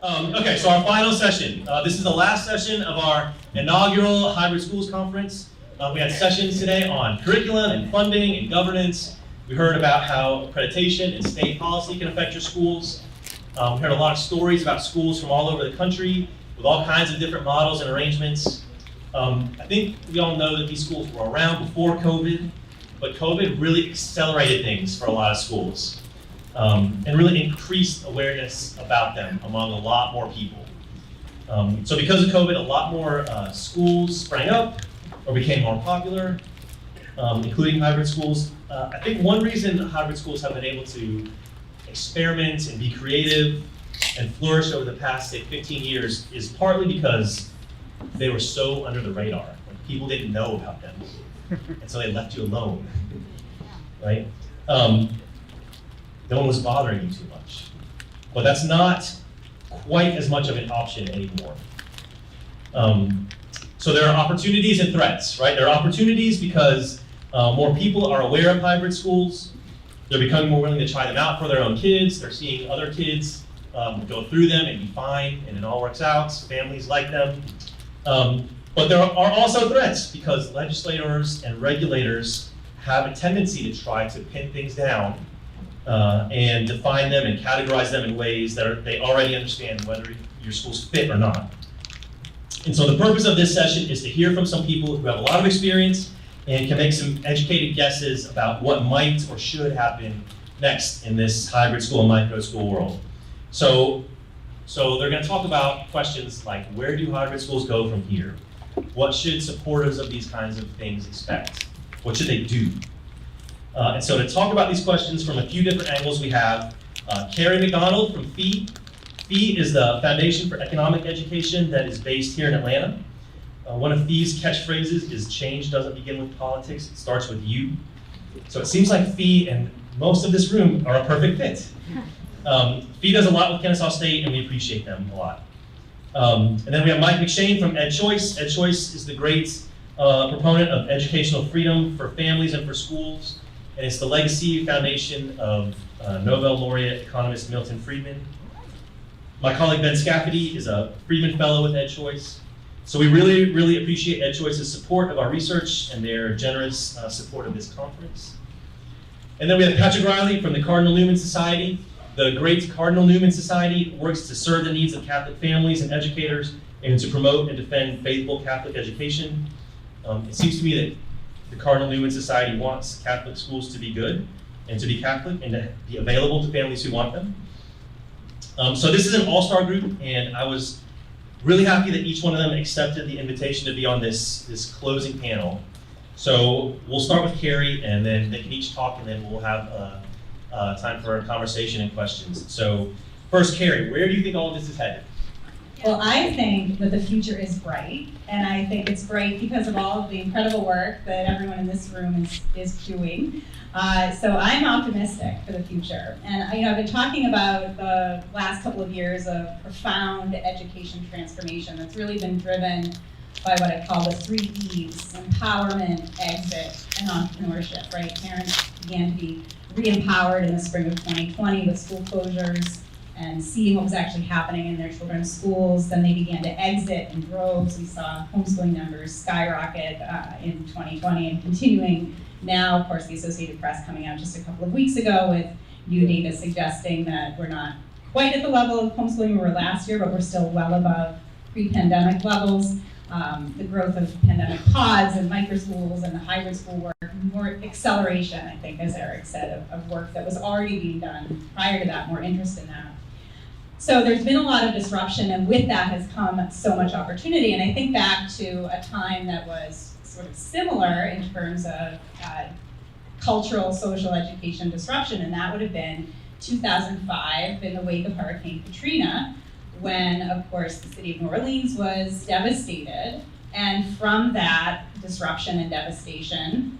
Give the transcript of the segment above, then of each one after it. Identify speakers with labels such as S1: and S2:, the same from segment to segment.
S1: Okay, so our final session. This is the last session of our inaugural Hybrid Schools Conference. We had sessions today on curriculum and funding and governance. We heard about how accreditation and state policy can affect your schools. We heard a lot of stories about schools from all over the country with all kinds of different models and arrangements. I think we all know that these schools were around before COVID, but COVID really accelerated things for a lot of schools. And really increased awareness about them among a lot more people. So because of COVID, a lot more schools sprang up or became more popular, including hybrid schools. I think one reason hybrid schools have been able to experiment and be creative and flourish over the past, say, 15 years is partly because they were so under the radar. Like, people didn't know about them, and so they left you alone, right? No one was bothering you too much. But that's not quite as much of an option anymore. So there are opportunities and threats, right? There are opportunities because more people are aware of hybrid schools. They're becoming more willing to try them out for their own kids. They're seeing other kids go through them and be fine, and it all works out. Families like them. But there are also threats because legislators and regulators have a tendency to try to pin things down and define them and categorize them in ways that they already understand whether your schools fit or not. And so the purpose of this session is to hear from some people who have a lot of experience and can make some educated guesses about what might or should happen next in this hybrid school and micro school world. So they're going to talk about questions like, where do hybrid schools go from here? What should supporters of these kinds of things expect? What should they do? And so to talk about these questions from a few different angles, we have Carrie McDonald from FEE. FEE is the Foundation for Economic Education that is based here in Atlanta. One of FEE's catchphrases is change doesn't begin with politics, it starts with you. So it seems like FEE and most of this room are a perfect fit. FEE does a lot with Kennesaw State and we appreciate them a lot. And then we have Mike Mcshane from EdChoice. EdChoice is the great proponent of educational freedom for families and for schools. And it's the legacy foundation of Nobel laureate economist Milton Friedman. My colleague Ben Scafferty is a Friedman Fellow with EdChoice. So we really, really appreciate EdChoice's support of our research and their generous support of this conference. And then we have Patrick Reilly from the Cardinal Newman Society. The great Cardinal Newman Society works to serve the needs of Catholic families and educators and to promote and defend faithful Catholic education. It seems to me that the Cardinal Newman Society wants Catholic schools to be good and to be Catholic and to be available to families who want them. So this is an all-star group, and I was really happy that each one of them accepted the invitation to be on this closing panel. So we'll start with Carrie, and then they can each talk, and then we'll have time for a conversation and questions. So first, Carrie, where do you think all of this is headed?
S2: Well, I think that the future is bright, and I think it's bright because of all of the incredible work that everyone in this room is doing. So I'm optimistic for the future. And I've been talking about the last couple of years of profound education transformation that's really been driven by what I call the 3 E's: empowerment, exit, and entrepreneurship, right? Parents began to be re-empowered in the spring of 2020 with school closures and seeing what was actually happening in their children's schools. Then they began to exit in droves. We saw homeschooling numbers skyrocket in 2020 and continuing now. Of course, the Associated Press coming out just a couple of weeks ago with new data suggesting that we're not quite at the level of homeschooling we were last year, but we're still well above pre-pandemic levels. The growth of pandemic pods and microschools and the hybrid school work, more acceleration, I think, as Eric said, of work that was already being done prior to that, more interest in that. So there's been a lot of disruption, and with that has come so much opportunity. And I think back to a time that was sort of similar in terms of cultural, social education disruption, and that would have been 2005 in the wake of Hurricane Katrina, when, of course, the city of New Orleans was devastated. And from that disruption and devastation,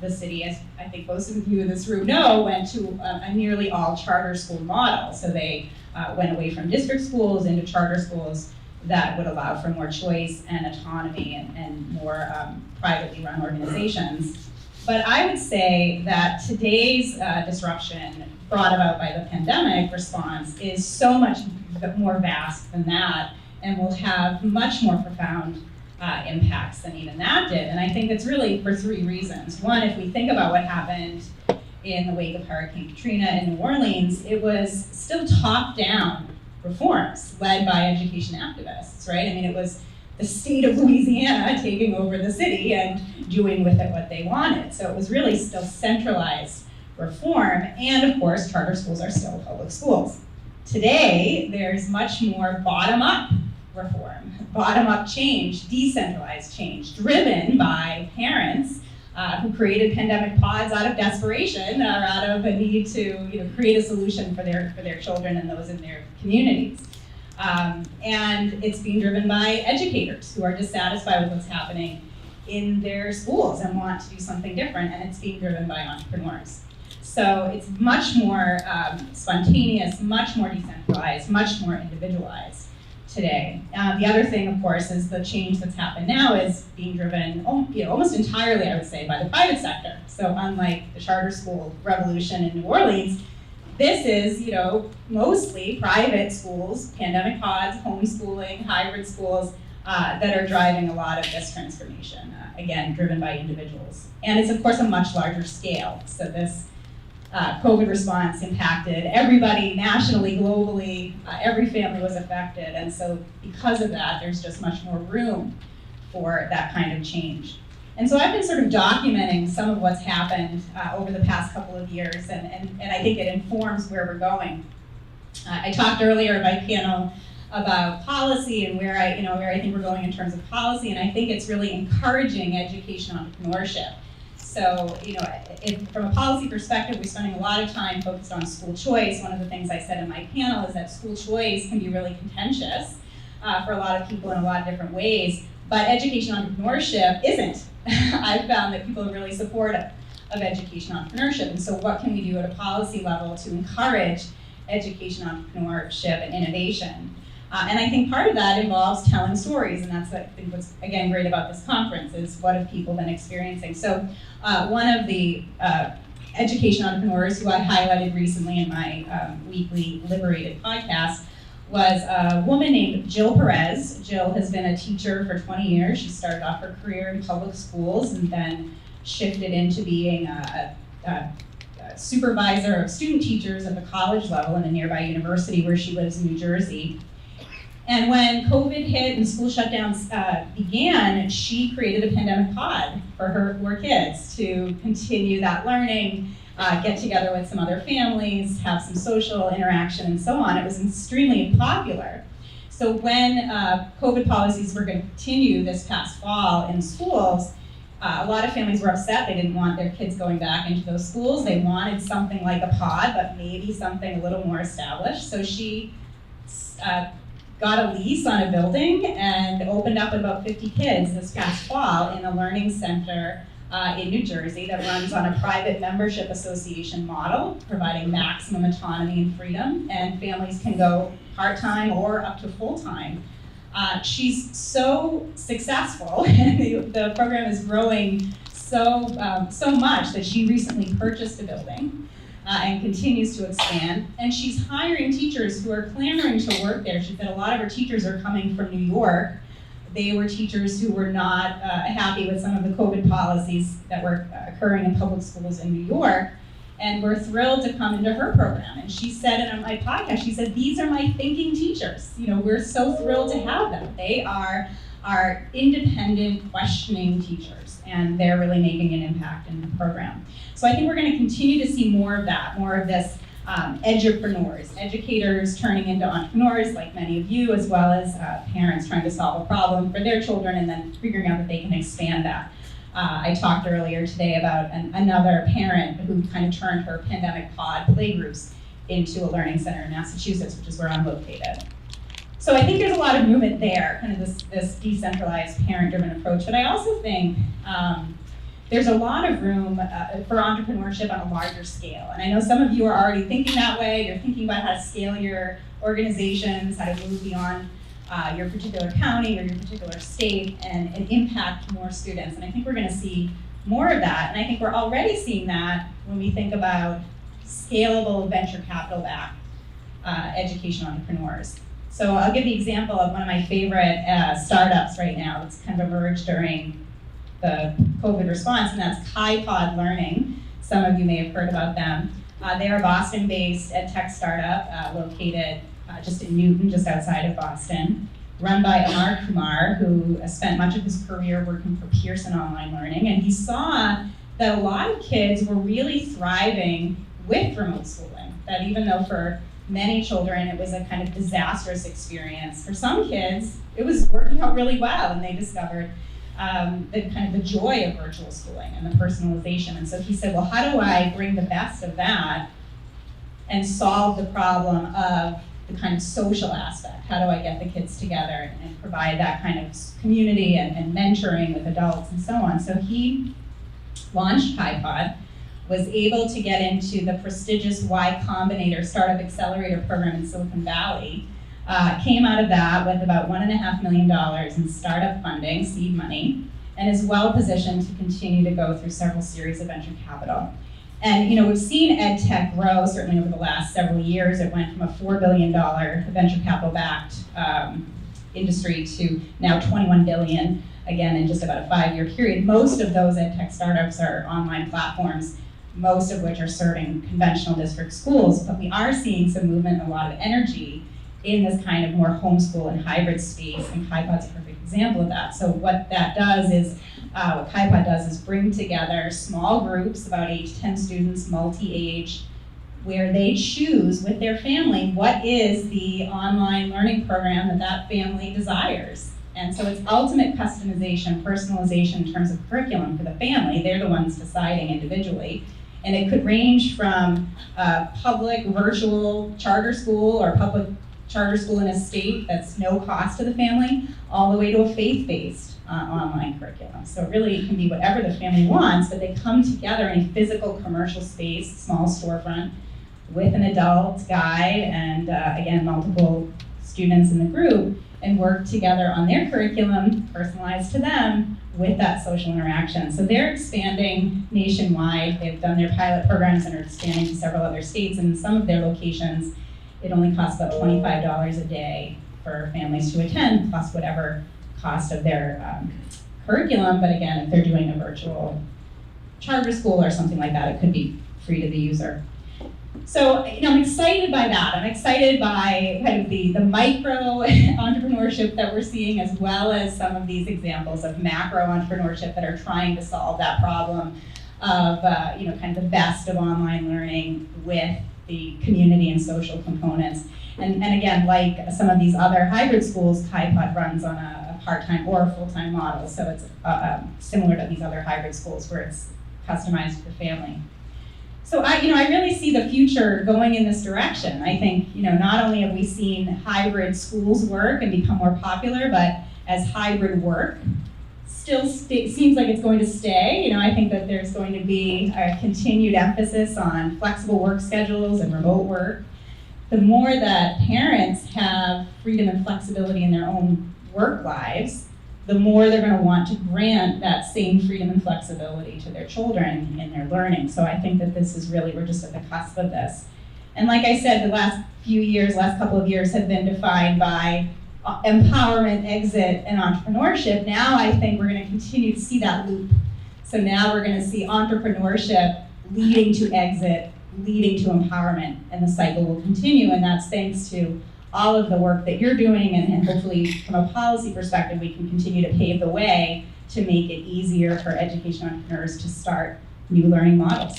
S2: the city, as I think most of you in this room know, went to a nearly all charter school model. So they went away from district schools into charter schools that would allow for more choice and autonomy and more privately run organizations. But I would say that today's disruption brought about by the pandemic response is so much more vast than that and will have much more profound impacts than even that did. And I think it's really for three reasons. One, if we think about what happened in the wake of Hurricane Katrina in New Orleans, it was still top-down reforms led by education activists, right? I mean, it was the state of Louisiana taking over the city and doing with it what they wanted. So it was really still centralized reform, and of course, charter schools are still public schools. Today, there's much more bottom-up reform, bottom-up change, decentralized change, driven by parents who created pandemic pods out of desperation or out of a need to create a solution for their children and those in their communities. And it's being driven by educators who are dissatisfied with what's happening in their schools and want to do something different, and it's being driven by entrepreneurs. So it's much more spontaneous, much more decentralized, much more individualized today. The other thing, of course, is the change that's happened now is being driven almost entirely, I would say, by the private sector. So unlike the charter school revolution in New Orleans, this is, mostly private schools, pandemic pods, homeschooling, hybrid schools that are driving a lot of this transformation, again, driven by individuals. And it's, of course, a much larger scale. So this COVID response impacted everybody nationally, globally, every family was affected. And so because of that, there's just much more room for that kind of change. And so I've been sort of documenting some of what's happened over the past couple of years, and I think it informs where we're going. I talked earlier in my panel about policy and where I think we're going in terms of policy, and I think it's really encouraging education entrepreneurship. So, from a policy perspective, we're spending a lot of time focused on school choice. One of the things I said in my panel is that school choice can be really contentious for a lot of people in a lot of different ways, but education entrepreneurship isn't. I've found that people are really supportive of education entrepreneurship, and so what can we do at a policy level to encourage education entrepreneurship and innovation? And I think part of that involves telling stories, and that's I think what's, again, great about this conference is what have people been experiencing. So one of the education entrepreneurs who I highlighted recently in my weekly Liberated podcast was a woman named Jill Perez. Jill has been a teacher for 20 years. She started off her career in public schools and then shifted into being a supervisor of student teachers at the college level in a nearby university where she lives in New Jersey. And when COVID hit and school shutdowns began, she created a pandemic pod for her kids to continue that learning, get together with some other families, have some social interaction and so on. It was extremely popular. So when COVID policies were going to continue this past fall in schools, a lot of families were upset. They didn't want their kids going back into those schools. They wanted something like a pod, but maybe something a little more established. So she got a lease on a building and opened up about 50 kids this past fall in a learning center in New Jersey that runs on a private membership association model, providing maximum autonomy and freedom, and families can go part-time or up to full-time. She's so successful, and the program is growing so much that she recently purchased a building and continues to expand. And she's hiring teachers who are clamoring to work there. She said a lot of her teachers are coming from New York. They were teachers who were not happy with some of the COVID policies that were occurring in public schools in New York, and were thrilled to come into her program. And she said in my podcast, she said, these are my thinking teachers. We're so thrilled to have them. They are our independent, questioning teachers, and they're really making an impact in the program. So I think we're going to continue to see more of that, more of this edupreneurs, educators turning into entrepreneurs like many of you, as well as parents trying to solve a problem for their children and then figuring out that they can expand that. I talked earlier today about another parent who kind of turned her pandemic pod playgroups into a learning center in Massachusetts, which is where I'm located. So I think there's a lot of movement there, kind of this decentralized parent-driven approach, but I also think there's a lot of room for entrepreneurship on a larger scale. And I know some of you are already thinking that way. You're thinking about how to scale your organizations, how to move beyond your particular county or your particular state and impact more students. And I think we're going to see more of that. And I think we're already seeing that when we think about scalable venture capital backed education entrepreneurs. So I'll give the example of one of my favorite startups right now that's kind of emerged during the COVID response, and that's Kipod Learning. Some of you may have heard about them. They're a Boston-based ed tech startup located just in Newton, just outside of Boston, run by Amar Kumar, who spent much of his career working for Pearson Online Learning, and he saw that a lot of kids were really thriving with remote schooling, that even though for many children it was a kind of disastrous experience, for some kids it was working out really well, and they discovered the kind of the joy of virtual schooling and the personalization. And so he said, well, how do I bring the best of that and solve the problem of the kind of social aspect? How do I get the kids together and provide that kind of community and mentoring with adults and so on? So he launched Kipod, was able to get into the prestigious Y Combinator Startup Accelerator program in Silicon Valley, came out of that with about $1.5 million in startup funding, seed money, and is well positioned to continue to go through several series of venture capital. And we've seen ed tech grow certainly over the last several years. It went from a $4 billion venture capital backed industry to now $21 billion, again in just about a 5-year period. Most of those ed tech startups are online platforms, most of which are serving conventional district schools, but we are seeing some movement and a lot of energy in this kind of more homeschool and hybrid space, and Kipod's a perfect example of that. So what that does is, what Kipod does is bring together small groups, about 8 to 10 students, multi-age, where they choose with their family what is the online learning program that family desires. And so it's ultimate customization, personalization in terms of curriculum for the family. They're the ones deciding individually. And it could range from public virtual charter school or public charter school in a state that's no cost to the family, all the way to a faith-based online curriculum. So it really can be whatever the family wants, but they come together in a physical commercial space, small storefront, with an adult guide and again, multiple students in the group, and work together on their curriculum, personalized to them, with that social interaction. So they're expanding nationwide. They've done their pilot programs and are expanding to several other states. And in some of their locations, it only costs about $25 a day for families to attend, plus whatever cost of their curriculum. But again, if they're doing a virtual charter school or something like that, it could be free to the user. So I'm excited by that. I'm excited by kind of the micro entrepreneurship that we're seeing, as well as some of these examples of macro entrepreneurship that are trying to solve that problem of kind of the best of online learning with the community and social components. And again, like some of these other hybrid schools, Kipod runs on a part-time or a full-time model. So it's similar to these other hybrid schools where it's customized for the family. So I really see the future going in this direction. I think, not only have we seen hybrid schools work and become more popular, but as hybrid work still seems like it's going to stay. I think that there's going to be a continued emphasis on flexible work schedules and remote work. The more that parents have freedom and flexibility in their own work lives, the more they're going to want to grant that same freedom and flexibility to their children in their learning. So I think that this is really, we're just at the cusp of this. And like I said, the last couple of years have been defined by empowerment, exit, and entrepreneurship. Now I think we're going to continue to see that loop. So now we're going to see entrepreneurship leading to exit, leading to empowerment, and the cycle will continue. And that's thanks to all of the work that you're doing, and hopefully from a policy perspective, we can continue to pave the way to make it easier for education entrepreneurs to start new learning models.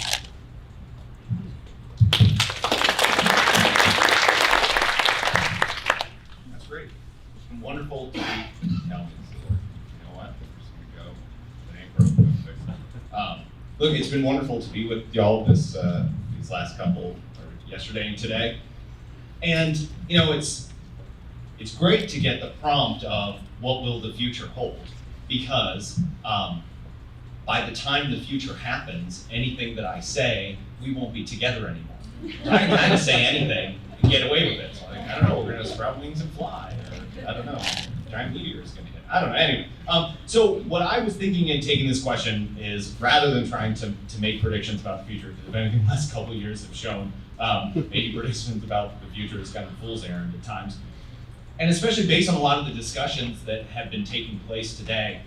S3: That's great. It's been wonderful to tell me this is working. You know what? We're just gonna go. It ain't broke. Look, it's been wonderful to be with y'all these last couple, or yesterday and today. And it's great to get the prompt of what will the future hold, because by the time the future happens, anything that I say, we won't be together anymore. I can kind of say anything and get away with it. Like, I don't know, we're gonna sprout wings and fly, or I don't know. giant meteor is going to hit. I don't know. Anyway, so what I was thinking in taking this question is, rather than trying to make predictions about the future, because if anything, the last couple of years have shown making predictions about the future is kind of a fool's errand at times. And especially based on a lot of the discussions that have been taking place today,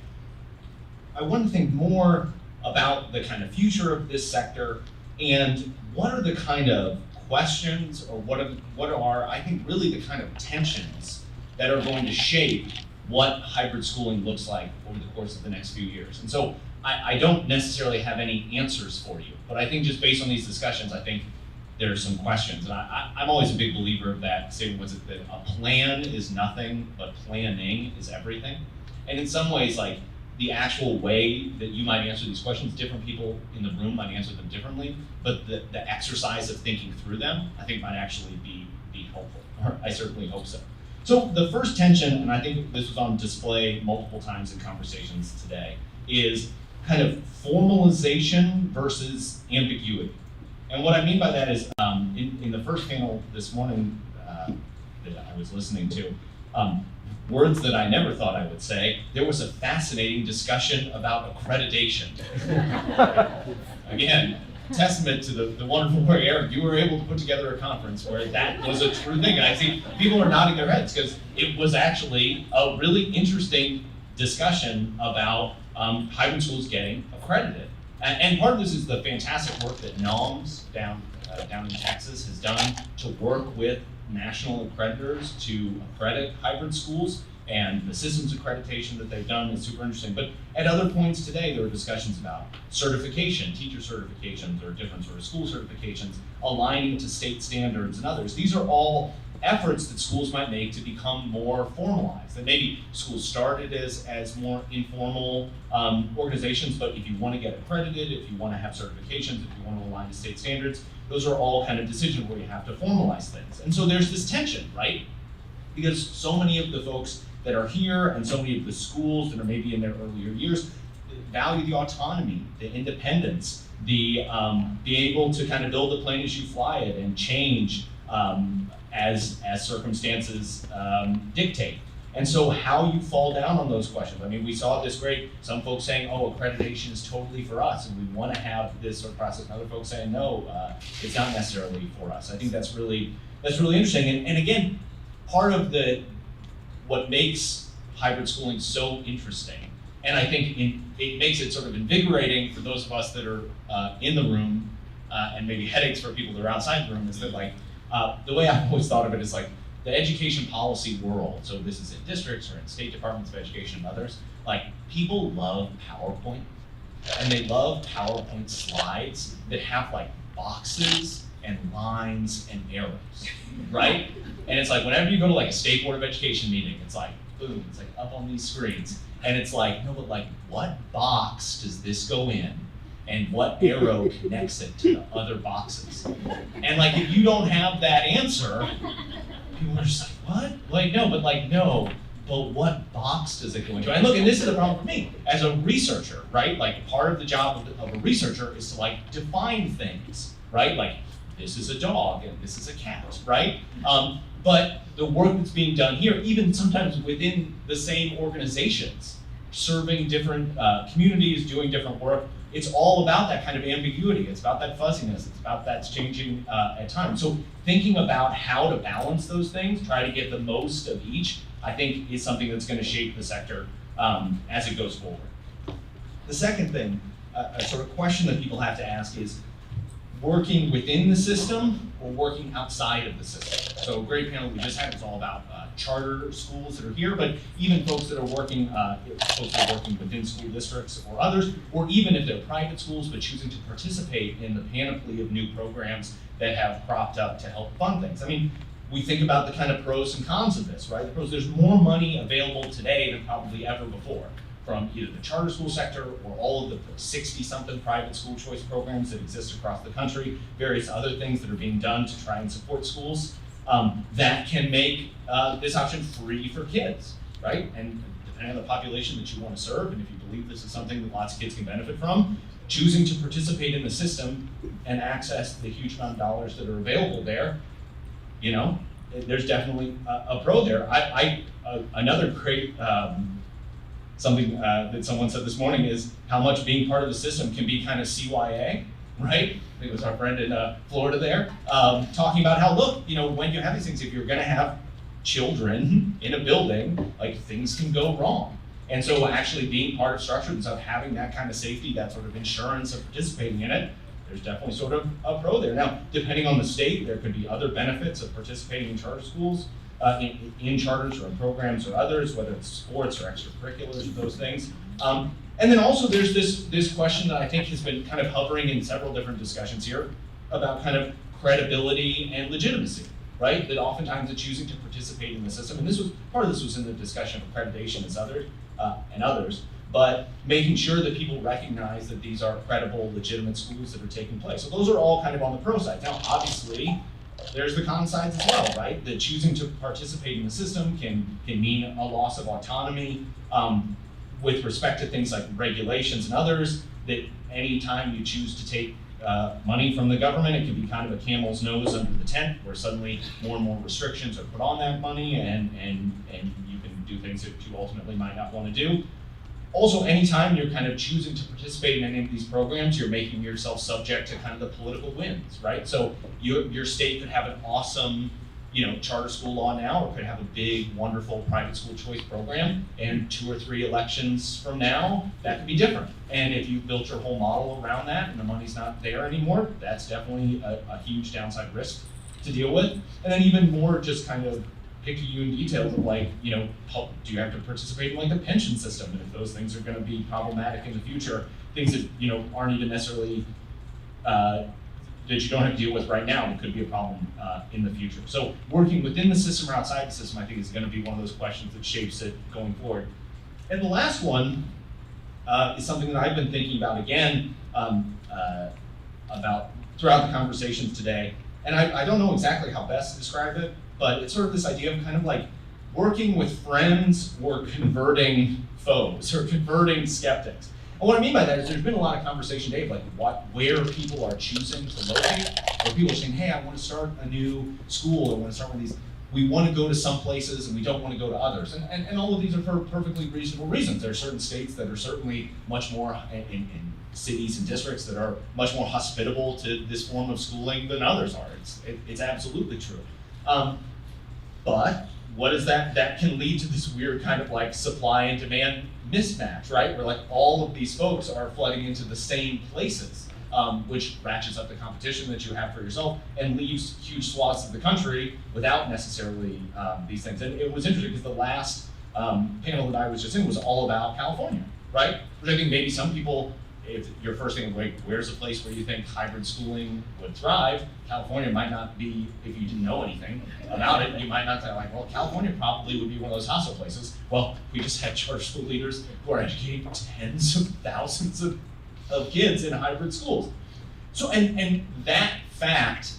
S3: I want to think more about the kind of future of this sector and what are the kind of questions or what are I think really the kind of tensions that are going to shape what hybrid schooling looks like over the course of the next few years. And so I don't necessarily have any answers for you, but I think just based on these discussions, I think there are some questions. And I'm always a big believer of that saying, that a plan is nothing, but planning is everything. And in some ways, like the actual way that you might answer these questions, different people in the room might answer them differently, but the exercise of thinking through them, I think might actually be helpful, or I certainly hope so. So the first tension, and I think this was on display multiple times in conversations today, is kind of formalization versus ambiguity. And what I mean by that is, in the first panel this morning that I was listening to, words that I never thought I would say, there was a fascinating discussion about accreditation. Again, testament to the wonderful work, Eric, you were able to put together a conference where that was a true thing. And I see people are nodding their heads because it was actually a really interesting discussion about hybrid schools getting accredited. And part of this is the fantastic work that NOMS down in Texas has done to work with national accreditors to accredit hybrid schools, and the systems accreditation that they've done is super interesting. But at other points today, there were discussions about certification, teacher certifications, or different sort of school certifications, aligning to state standards and others. These are all efforts that schools might make to become more formalized. And maybe schools started as more informal organizations, but if you want to get accredited, if you want to have certifications, if you want to align to state standards, those are all kind of decisions where you have to formalize things. And so there's this tension, right? Because so many of the folks that are here and so many of the schools that are maybe in their earlier years value the autonomy, the independence, the being able to kind of build the plane as you fly it and change as circumstances dictate. And so how you fall down on those questions. I mean, we saw this great, some folks saying, oh, accreditation is totally for us and we want to have this sort of process. And other folks saying, no, it's not necessarily for us. I think that's really interesting. And again, part of what makes hybrid schooling so interesting, and I think it makes it sort of invigorating for those of us that are in the room, and maybe headaches for people that are outside the room, is that like, the way I've always thought of it is like the education policy world, so this is in districts or in state departments of education and others, like people love PowerPoint, and they love PowerPoint slides that have like boxes and lines and arrows, right? And it's like, whenever you go to like a state board of education meeting, it's like, boom, it's like up on these screens. And it's like, no, but like, what box does this go in? And what arrow connects it to the other boxes? And like, if you don't have that answer, people are just like, what? Like, no, but what box does it go into? And look, and this is the problem for me as a researcher, right? Like, part of the job of a researcher is to like define things, right? Like, this is a dog and this is a cat, right? But the work that's being done here, even sometimes within the same organizations, serving different communities, doing different work, it's all about that kind of ambiguity. It's about that fuzziness. It's about that's changing at times. So thinking about how to balance those things, try to get the most of each, I think is something that's going to shape the sector as it goes forward. The second thing, a sort of question that people have to ask is, working within the system or working outside of the system? So a great panel we just had was all about charter schools that are here, but even folks that are working, within school districts or others, or even if they're private schools but choosing to participate in the panoply of new programs that have cropped up to help fund things. I mean, we think about the kind of pros and cons of this, right? The pros, there's more money available today than probably ever before, from either the charter school sector or all of the 60-something private school choice programs that exist across the country, various other things that are being done to try and support schools that can make this option free for kids, right? And depending on the population that you want to serve, and if you believe this is something that lots of kids can benefit from, choosing to participate in the system and access the huge amount of dollars that are available there, you know, there's definitely a pro there. Another great something that someone said this morning is how much being part of the system can be kind of CYA, right? I think it was our friend in Florida there, talking about how, look, when you have these things, if you're gonna have children in a building, like things can go wrong. And so actually being part of structure and stuff, having that kind of safety, that sort of insurance of participating in it, there's definitely sort of a pro there. Now, depending on the state, there could be other benefits of participating in charter schools, in charters or in programs or others, whether it's sports or extracurriculars or those things. And then also there's this question that I think has been kind of hovering in several different discussions here about kind of credibility and legitimacy, right? That oftentimes the choosing to participate in the system, and part of this was in the discussion of accreditation and others, but making sure that people recognize that these are credible, legitimate schools that are taking place. So those are all kind of on the pro side. Now, obviously, there's the con sides as well, right? That choosing to participate in the system can mean a loss of autonomy with respect to things like regulations and others, that anytime you choose to take money from the government, it can be kind of a camel's nose under the tent, where suddenly more and more restrictions are put on that money, and you can do things that you ultimately might not want to do. Also, anytime you're kind of choosing to participate in any of these programs, you're making yourself subject to kind of the political winds, right? So your state could have an awesome, charter school law now, or could have a big, wonderful private school choice program, and 2 or 3 elections from now, that could be different. And if you've built your whole model around that and the money's not there anymore, that's definitely a huge downside risk to deal with. And then even more just kind of picky you in details of like, do you have to participate in like the pension system? And if those things are gonna be problematic in the future, things that, aren't even necessarily, that you don't have to deal with right now, it could be a problem in the future. So working within the system or outside the system, I think is gonna be one of those questions that shapes it going forward. And the last one is something that I've been thinking about again, about throughout the conversations today. And I don't know exactly how best to describe it, but it's sort of this idea of kind of like working with friends or converting foes or converting skeptics. And what I mean by that is there's been a lot of conversation today of like where people are choosing to locate, where people are saying, hey, I want to start a new school, or I want to start one of these. We want to go to some places and we don't want to go to others. And all of these are for perfectly reasonable reasons. There are certain states that are certainly much more, in cities and districts that are much more hospitable to this form of schooling than others are. It's absolutely true. But what is that? That can lead to this weird kind of like supply and demand mismatch, right? Where like all of these folks are flooding into the same places, which ratchets up the competition that you have for yourself and leaves huge swaths of the country without necessarily these things. And it was interesting because the last panel that I was just in was all about California, right? Which I think maybe some people, if your first thing, like, where's a place where you think hybrid schooling would thrive? California might not be, if you didn't know anything about it, you might not say like, well, California probably would be one of those hostile places. Well, we just had charter school leaders who are educating tens of thousands of kids in hybrid schools. So, and that fact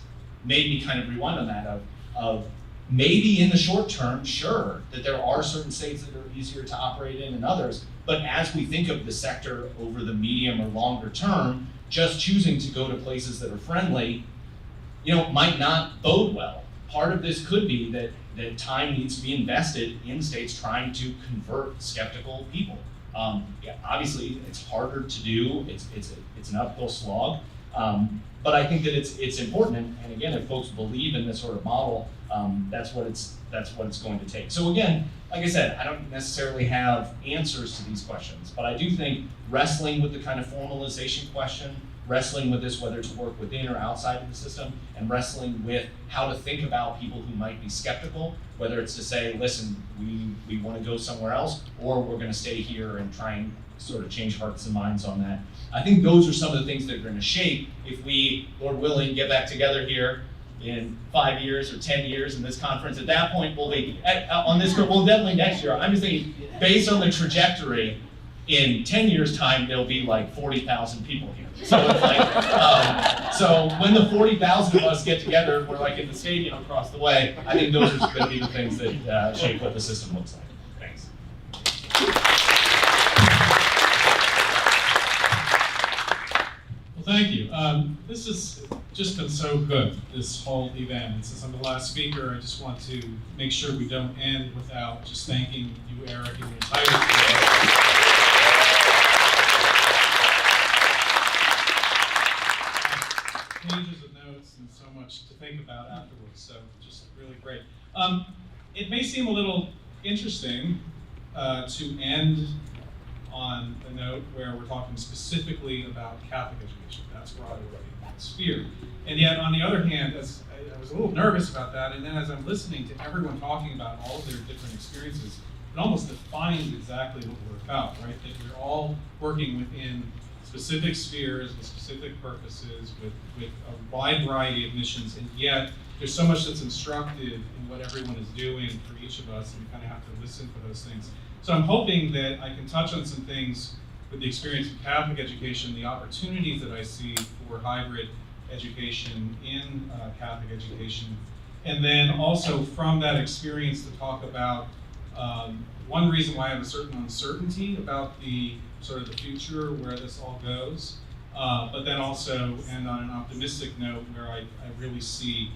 S3: made me kind of rewind on that of maybe in the short term, sure, that there are certain states that are easier to operate in than others, but as we think of the sector over the medium or longer term, just choosing to go to places that are friendly, might not bode well. Part of this could be that time needs to be invested in states trying to convert skeptical people. Obviously, it's harder to do. It's an uphill slog, but I think that it's important. And again, if folks believe in this sort of model, that's what it's going to take. So again, like I said, I don't necessarily have answers to these questions, but I do think wrestling with the kind of formalization question, wrestling with this, whether to work within or outside of the system, and wrestling with how to think about people who might be skeptical, whether it's to say, listen, we want to go somewhere else, or we're going to stay here and try and sort of change hearts and minds on that. I think those are some of the things that are going to shape if we, Lord willing, get back together here in 5 years or 10 years in this conference. At that point, we'll be on this group. Well, definitely next year. I'm just thinking, based on the trajectory, in 10 years' time, there'll be like 40,000 people here. So it's like, so when the 40,000 of us get together, we're like in the stadium across the way. I think those are going to be the things that shape what the system looks like. Thanks.
S4: Well, thank you. This has just been so good, this whole event. And since I'm the last speaker, I just want to make sure we don't end without just thanking you, Eric, and your entire team. Pages of notes and so much to think about afterwards, so just really great. It may seem a little interesting to end on a note where we're talking specifically about Catholic education. That's where I work in that sphere. And yet, on the other hand, as I was a little nervous about that, and then as I'm listening to everyone talking about all of their different experiences, it almost defines exactly what we're about, right? That we're all working within specific spheres with specific purposes, with a wide variety of missions, and yet there's so much that's instructive in what everyone is doing for each of us, and we kind of have to listen for those things. So I'm hoping that I can touch on some things with the experience of Catholic education, the opportunities that I see for hybrid education in Catholic education, and then also from that experience to talk about one reason why I have a certain uncertainty about the sort of the future, where this all goes, but then also end on an optimistic note where I really see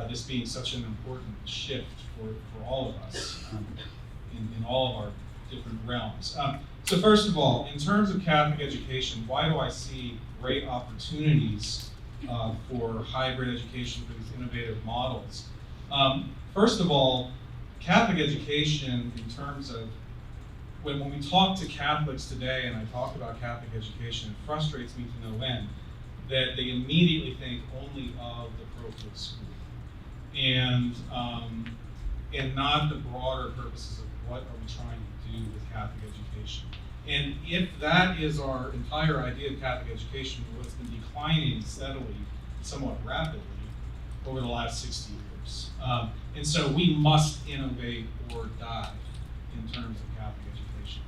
S4: this being such an important shift for all of us in all of our different realms. So first of all, in terms of Catholic education, why do I see great opportunities for hybrid education, for these innovative models? First of all, Catholic education, in terms of when we talk to Catholics today, and I talk about Catholic education, it frustrates me to no end that they immediately think only of the parochial school and not the broader purposes of what are we trying to do with Catholic education. And if that is our entire idea of Catholic education, what's been declining steadily, somewhat rapidly, over the last 60 years. And so we must innovate or die in terms of Catholic education.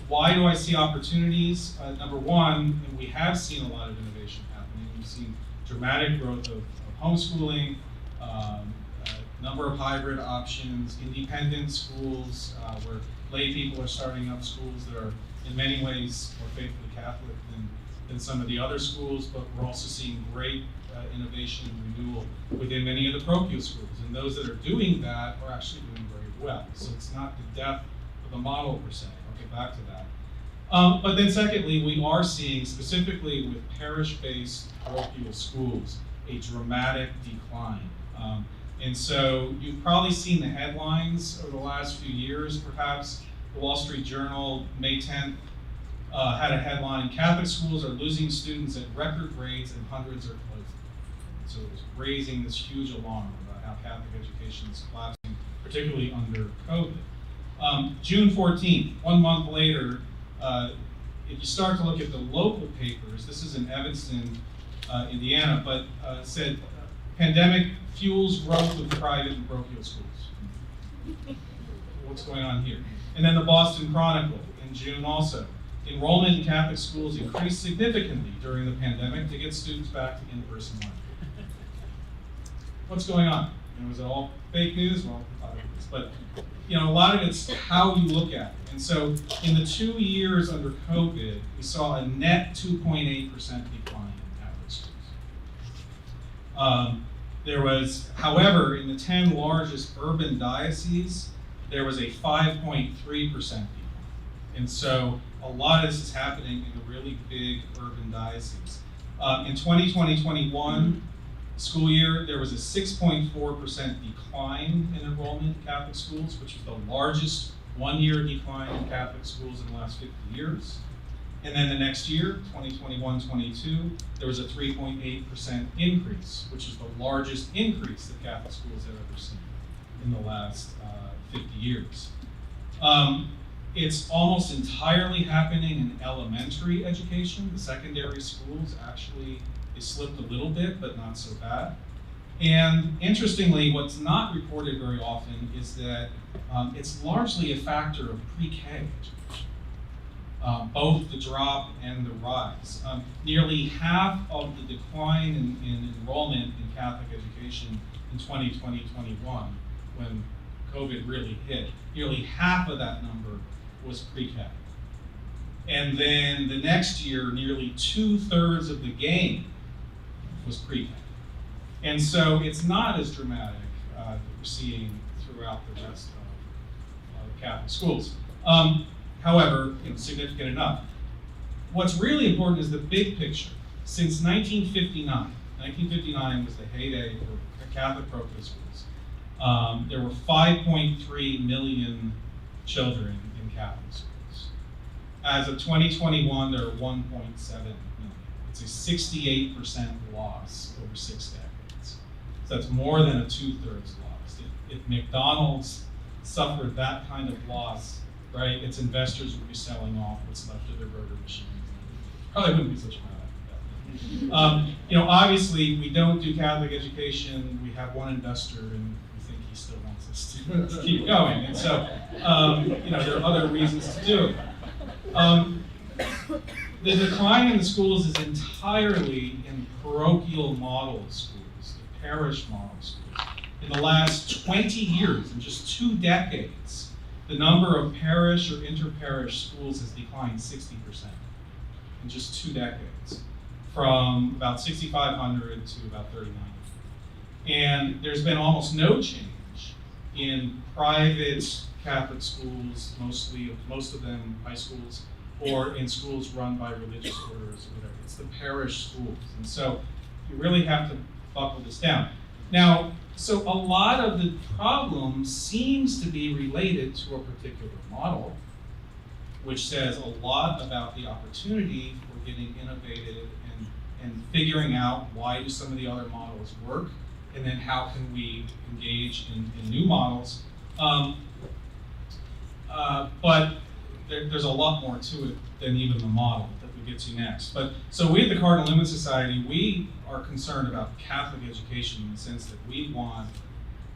S4: Why do I see opportunities? Number one, and we have seen a lot of innovation happening. We've seen dramatic growth of homeschooling, number of hybrid options, independent schools, where lay people are starting up schools that are in many ways more faithfully Catholic than some of the other schools, but we're also seeing great innovation and renewal within many of the parochial schools. And those that are doing that are actually doing very well. So it's not the death of the model per se. I'll get back to that. But then secondly, we are seeing, specifically with parish-based parochial schools, a dramatic decline. And so you've probably seen the headlines over the last few years, perhaps. The Wall Street Journal, May 10th, had a headline, Catholic schools are losing students at record rates and hundreds are closing. So it was raising this huge alarm about how Catholic education is collapsing, particularly under COVID. June 14th, 1 month later, if you start to look at the local papers, this is in Evanston, Indiana, but said, pandemic fuels growth of private and parochial schools. What's going on here? And then the Boston Chronicle in June also. Enrollment in Catholic schools increased significantly during the pandemic to get students back to in-person learning. What's going on? Was it all fake news? Well, but a lot of it's how you look at it. And so in the 2 years under COVID, we saw a net 2.8% decline in Catholic schools. There was, however, in the 10 largest urban dioceses, there was a 5.3% decline. And so a lot of this is happening in the really big urban dioceses. In 2020-21 school year, there was a 6.4% decline in enrollment in Catholic schools, which was the largest one-year decline in Catholic schools in the last 50 years. And then the next year, 2021-22, there was a 3.8% increase, which is the largest increase that Catholic schools have ever seen in the last 50 years. It's almost entirely happening in elementary education. The secondary schools actually, it slipped a little bit, but not so bad. And interestingly, what's not reported very often is that it's largely a factor of pre-K education. Both the drop and the rise. Nearly half of the decline in enrollment in Catholic education in 2020-21, when COVID really hit, nearly half of that number was pre-K. And then the next year, nearly 2/3 of the gain was pre-K. And so it's not as dramatic that we're seeing throughout the rest of Catholic schools. However, significant enough. What's really important is the big picture. Since 1959 was the heyday for Catholic parochial schools. There were 5.3 million children in Catholic schools. As of 2021, there are 1.7 million. It's a 68% loss over 6 decades. So that's more than a 2/3 loss. If McDonald's suffered that kind of loss, right, its investors would be selling off what's left of their burger machines. Probably wouldn't be such a bad idea. Obviously, we don't do Catholic education. We have one investor, and we think he still wants us to keep going. And so, there are other reasons to do it. The decline in the schools is entirely in parochial model schools, the parish model schools. In the last 20 years, in just 2 decades, the number of parish or inter-parish schools has declined 60% in just 2 decades, from about 6,500 to about 3,900. And there's been almost no change in private Catholic schools, most of them high schools, or in schools run by religious orders or whatever. It's the parish schools. And so you really have to buckle this down. Now, so a lot of the problem seems to be related to a particular model, which says a lot about the opportunity for getting innovative and figuring out why do some of the other models work, and then how can we engage in new models. But there's a lot more to it than even the model that we get to next. But so we at the Cardinal Newman Society, we are concerned about Catholic education in the sense that we want,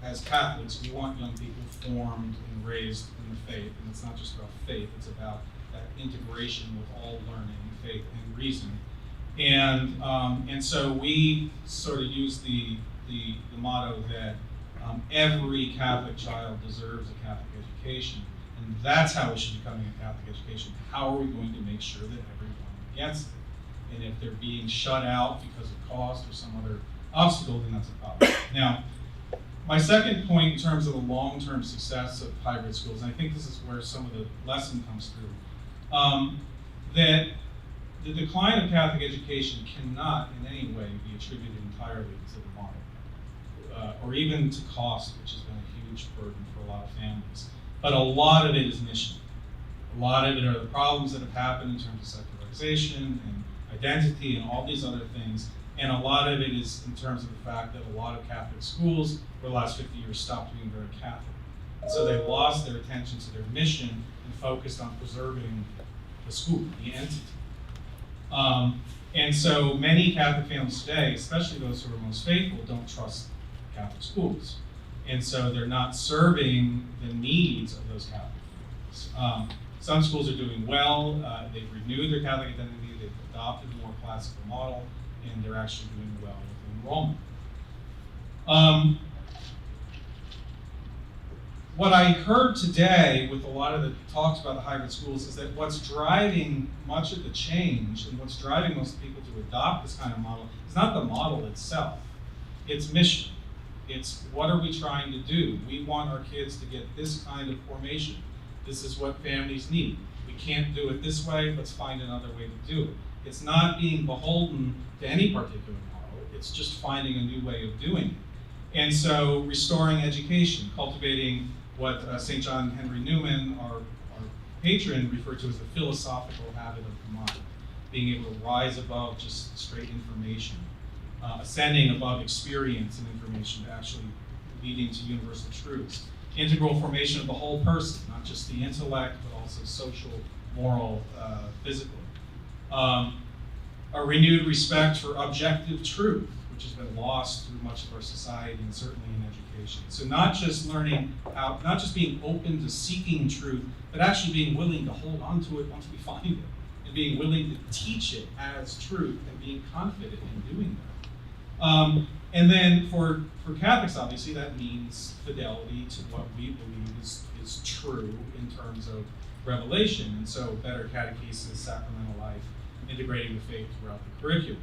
S4: as Catholics, we want young people formed and raised in the faith. And it's not just about faith, it's about that integration with all learning, faith, and reason. And so we sort of use the motto that every Catholic child deserves a Catholic education. And that's how we should be becoming a Catholic education. How are we going to make sure that everyone gets it? And if they're being shut out because of cost or some other obstacle, then that's a problem. Now, my second point in terms of the long-term success of hybrid schools, and I think this is where some of the lesson comes through, that the decline of Catholic education cannot in any way be attributed entirely to the model, or even to cost, which has been a huge burden for a lot of families. But a lot of it is mission. A lot of it are the problems that have happened in terms of secularization and identity and all these other things. And a lot of it is in terms of the fact that a lot of Catholic schools for the last 50 years stopped being very Catholic. And so they lost their attention to their mission and focused on preserving the school, the entity. And so many Catholic families today, especially those who are most faithful, don't trust Catholic schools. And so they're not serving the needs of those Catholic families. Some schools are doing well. They've renewed their Catholic identity. They've adopted a more classical model, and they're actually doing well with enrollment. What I heard today with a lot of the talks about the hybrid schools is that what's driving much of the change and what's driving most people to adopt this kind of model is not the model itself. It's mission. It's what are we trying to do? We want our kids to get this kind of formation. This is what families need. We can't do it this way, let's find another way to do it. It's not being beholden to any particular model, it's just finding a new way of doing it. And so restoring education, cultivating what St. John Henry Newman, our patron, referred to as the philosophical habit of the mind, being able to rise above just straight information, ascending above experience and information to actually leading to universal truths. Integral formation of the whole person, not just the intellect, but also social, moral, physical. A renewed respect for objective truth, which has been lost through much of our society and certainly in education. So not just learning how, not just being open to seeking truth, but actually being willing to hold on to it once we find it, and being willing to teach it as truth and being confident in doing that. And then for Catholics, obviously, that means fidelity to what we believe is true in terms of revelation. And so better catechesis, sacramental life, integrating the faith throughout the curriculum.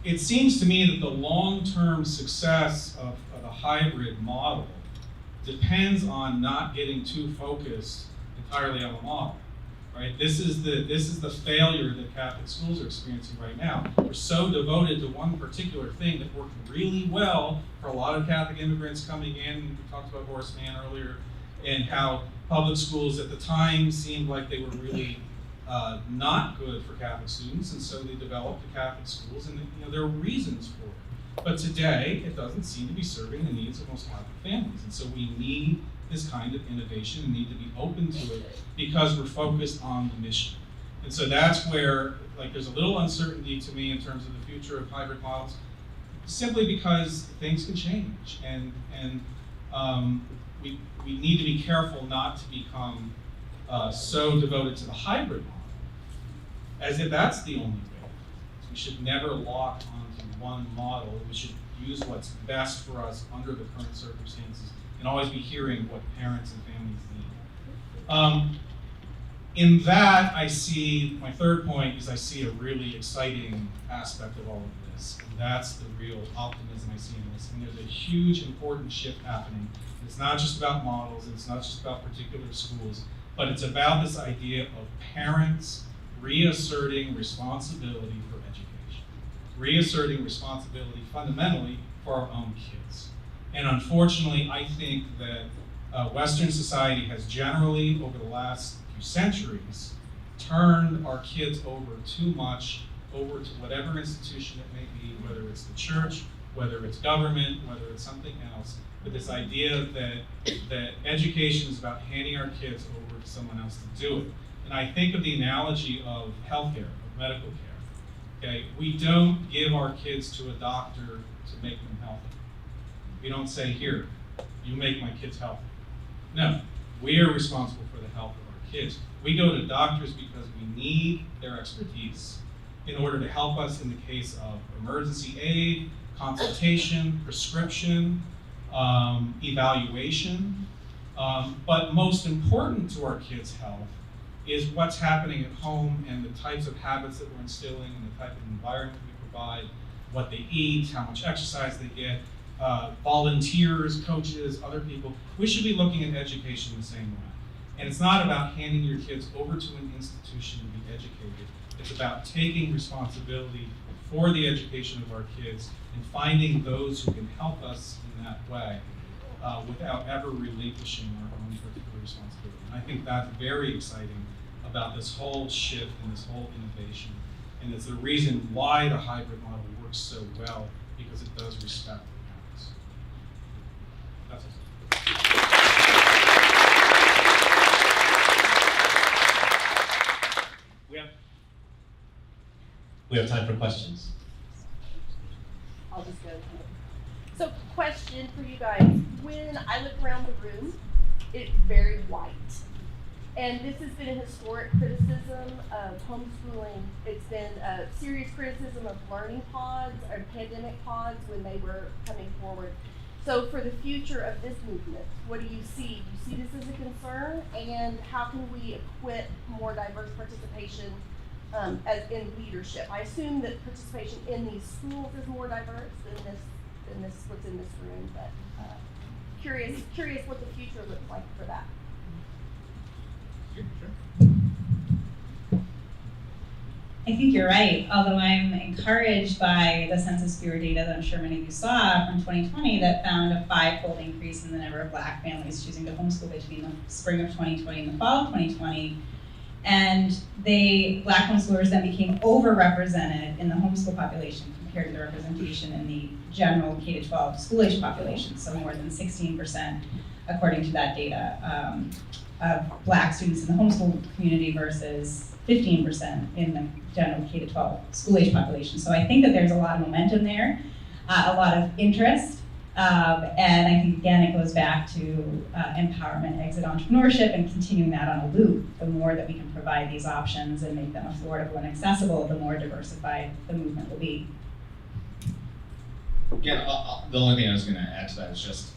S4: It seems to me that the long-term success of a hybrid model depends on not getting too focused entirely on the model. Right? This is the failure that Catholic schools are experiencing right now. We're so devoted to one particular thing that worked really well for a lot of Catholic immigrants coming in. We talked about Horace Mann earlier, and how public schools at the time seemed like they were really not good for Catholic students, and so they developed the Catholic schools, and there are reasons for it. But today, it doesn't seem to be serving the needs of most Catholic families, and so we need this kind of innovation and need to be open to it because we're focused on the mission. And so that's where, there's a little uncertainty to me in terms of the future of hybrid models, simply because things can change, and we need to be careful not to become so devoted to the hybrid model as if that's the only way. We should never lock onto one model. We should use what's best for us under the current circumstances and always be hearing what parents and families need. In that, I see, my third point is I see a really exciting aspect of all of this, and that's the real optimism I see in this. And there's a huge, important shift happening. It's not just about models, and it's not just about particular schools, but it's about this idea of parents reasserting responsibility for education, reasserting responsibility fundamentally for our own kids. And unfortunately, I think that Western society has generally, over the last few centuries, turned our kids over too much over to whatever institution it may be, whether it's the church, whether it's government, whether it's something else, but this idea that education is about handing our kids over to someone else to do it. And I think of the analogy of healthcare, of medical care. Okay, we don't give our kids to a doctor to make them healthy. We don't say, here, you make my kids healthy. No, we are responsible for the health of our kids. We go to doctors because we need their expertise in order to help us in the case of emergency aid, consultation, prescription, evaluation. But most important to our kids' health is what's happening at home and the types of habits that we're instilling and the type of environment we provide, what they eat, how much exercise they get, volunteers, coaches, other people. We should be looking at education the same way. And it's not about handing your kids over to an institution to be educated. It's about taking responsibility for the education of our kids and finding those who can help us in that way without ever relinquishing our own particular responsibility. And I think that's very exciting about this whole shift and this whole innovation. And it's the reason why the hybrid model works so well, because it does respect the parents. That's it.
S1: We have time for questions.
S5: I'll just go. So, question for you guys. When I look around the room, it's very white. And this has been a historic criticism of homeschooling. It's been a serious criticism of learning pods or pandemic pods when they were coming forward. So for the future of this movement, what do you see? Do you see this as a concern? And how can we equip more diverse participation as in leadership? I assume that participation in these schools is more diverse than this what's in this room, but curious what the future looks like for that.
S3: Sure.
S2: I think you're right, although I'm encouraged by the Census Bureau data that I'm sure many of you saw from 2020 that found a 5-fold increase in the number of Black families choosing to homeschool between the spring of 2020 and the fall of 2020. And Black homeschoolers then became overrepresented in the homeschool population compared to the representation in the general K-12 school-age population, so more than 16% according to that data of Black students in the homeschool community versus 15% in the general K-12 school-age population. So I think that there's a lot of momentum there, a lot of interest, and I think, again, it goes back to empowerment, exit entrepreneurship, and continuing that on a loop. The more that we can provide these options and make them affordable and accessible, the more diversified the movement will be.
S3: Again, the only thing I was going to add to that is just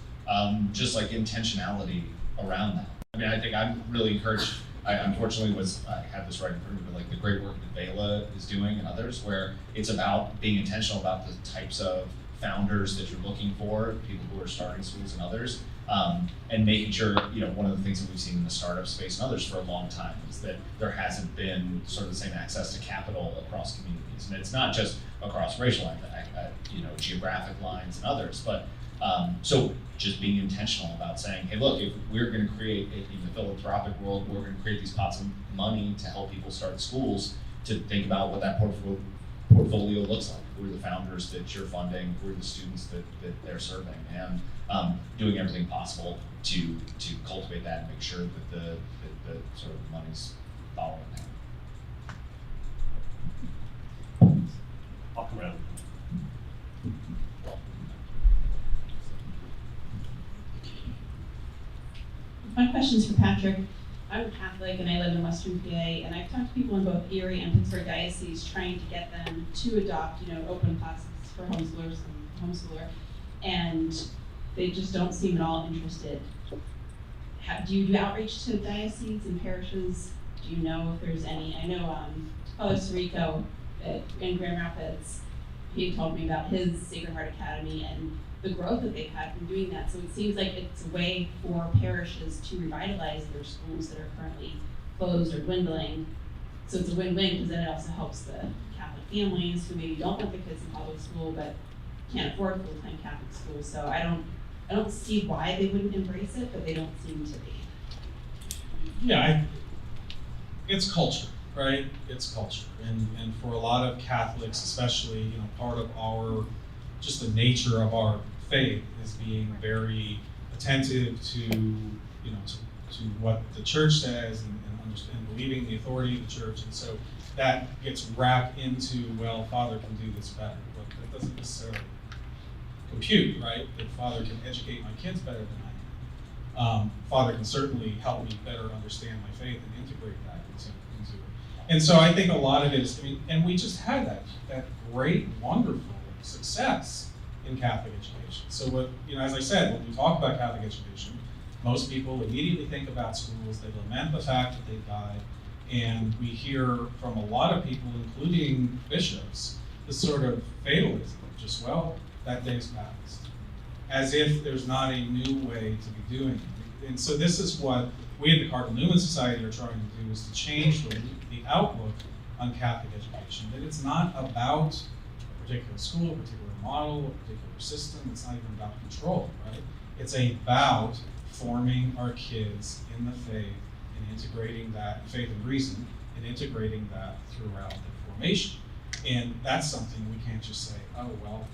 S3: like intentionality around that. I mean, I think I'm really encouraged. I unfortunately I have this right in front of me, but like the great work that Vela is doing and others, where it's about being intentional about the types of founders that you're looking for, people who are starting schools and others, and making sure, one of the things that we've seen in the startup space and others for a long time is that there hasn't been sort of the same access to capital across communities. And it's not just across racial lines, geographic lines and others, but so just being intentional about saying, hey, look, if we're going to create in the philanthropic world, we're going to create these pots of money to help people start schools, to think about what that portfolio looks like. Who are the founders that you're funding? Who are the students that they're serving? And doing everything possible to cultivate that and make sure that the sort of money's following that.
S1: I'll come around.
S6: My question's for Patrick. I'm Catholic and I live in Western PA, and I've talked to people in both Erie and Pittsburgh Diocese trying to get them to adopt, open classes for homeschoolers and homeschooler, and they just don't seem at all interested. Do you do outreach to dioceses and parishes? Do you know if there's any? I know Father Sirico in Grand Rapids, he told me about his Sacred Heart Academy and the growth that they've had from doing that. So it seems like it's a way for parishes to revitalize their schools that are currently closed or dwindling. So it's a win-win, because then it also helps the Catholic families who maybe don't want their kids in public school but can't afford full-time Catholic schools. So I don't see why they wouldn't embrace it, but they don't seem to be.
S4: Yeah, it's culture, right? It's culture, and for a lot of Catholics, especially, part of just the nature of our faith is being very attentive to what the church says and believing the authority of the church, and so that gets wrapped into, well, Father can do this better, but that doesn't necessarily compute, right? That Father can educate my kids better than I can. Father can certainly help me better understand my faith and integrate that into it. And so I think a lot of it is, and we just had that great, wonderful success in Catholic education. So as I said, when we talk about Catholic education, most people immediately think about schools, they lament the fact that they've died, and we hear from a lot of people, including bishops, this sort of fatalism, just, well, that day's passed, as if there's not a new way to be doing it. And so this is what we at the Cardinal Newman Society are trying to do, is to change the outlook on Catholic education, that it's not about a particular school, a particular model, a particular system. It's not even about control, right? It's about forming our kids in the faith and integrating that, faith and reason, and integrating that throughout their formation. And that's something we can't just say, oh, well,